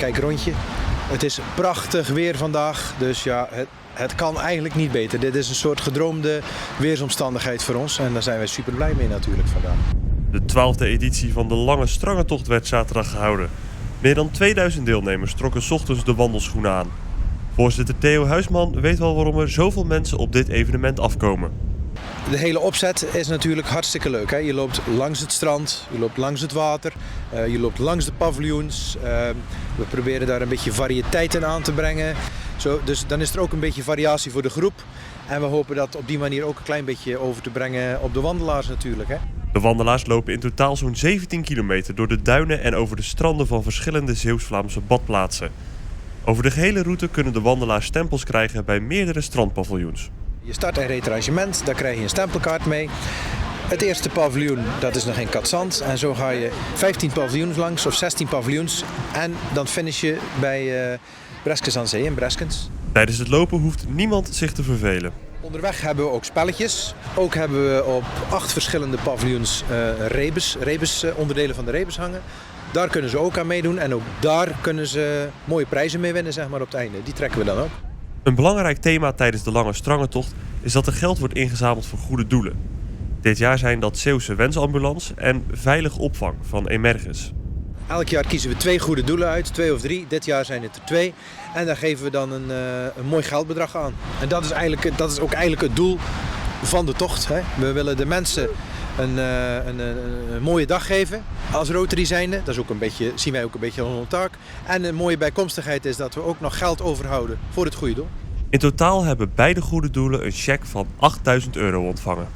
kijk rondje. Het is prachtig weer vandaag, dus ja, het kan eigenlijk niet beter. Dit is een soort gedroomde weersomstandigheid voor ons en daar zijn wij super blij mee natuurlijk vandaag. De 12e editie van de Lange Strangentocht werd zaterdag gehouden. Meer dan 2000 deelnemers trokken 's ochtends de wandelschoenen aan. Voorzitter Theo Huisman weet wel waarom er zoveel mensen op dit evenement afkomen. De hele opzet is natuurlijk hartstikke leuk. Hè? Je loopt langs het strand, je loopt langs het water, je loopt langs de paviljoens. We proberen daar een beetje variëteit in aan te brengen. Dus dan is er ook een beetje variatie voor de groep. En we hopen dat op die manier ook een klein beetje over te brengen op de wandelaars natuurlijk. Hè? De wandelaars lopen in totaal zo'n 17 kilometer door de duinen en over de stranden van verschillende Zeeuws-Vlaamse badplaatsen. Over de gehele route kunnen de wandelaars stempels krijgen bij meerdere strandpaviljoens. Je start een retragement, daar krijg je een stempelkaart mee. Het eerste paviljoen, dat is nog in Katzand. En zo ga je 15 paviljoens langs of 16 paviljoens. En dan finish je bij Breskens aan Zee in Breskens. Tijdens het lopen hoeft niemand zich te vervelen. Onderweg hebben we ook spelletjes. Ook hebben we op 8 verschillende paviljoens onderdelen van de rebus hangen. Daar kunnen ze ook aan meedoen en ook daar kunnen ze mooie prijzen mee winnen zeg maar, op het einde. Die trekken we dan ook. Een belangrijk thema tijdens de Lange Strangentocht is dat er geld wordt ingezameld voor goede doelen. Dit jaar zijn dat Zeeuwse Wensambulance en Veilig Opvang van Emerges. Elk jaar kiezen we 2 goede doelen uit, 2 of 3. Dit jaar zijn het er 2. En daar geven we dan een mooi geldbedrag aan. En dat is ook eigenlijk het doel van de tocht. Hè. We willen de mensen een mooie dag geven als Rotary zijnde. Dat is ook zien wij ook een beetje onze taak. En een mooie bijkomstigheid is dat we ook nog geld overhouden voor het goede doel. In totaal hebben beide goede doelen een cheque van €8.000 ontvangen.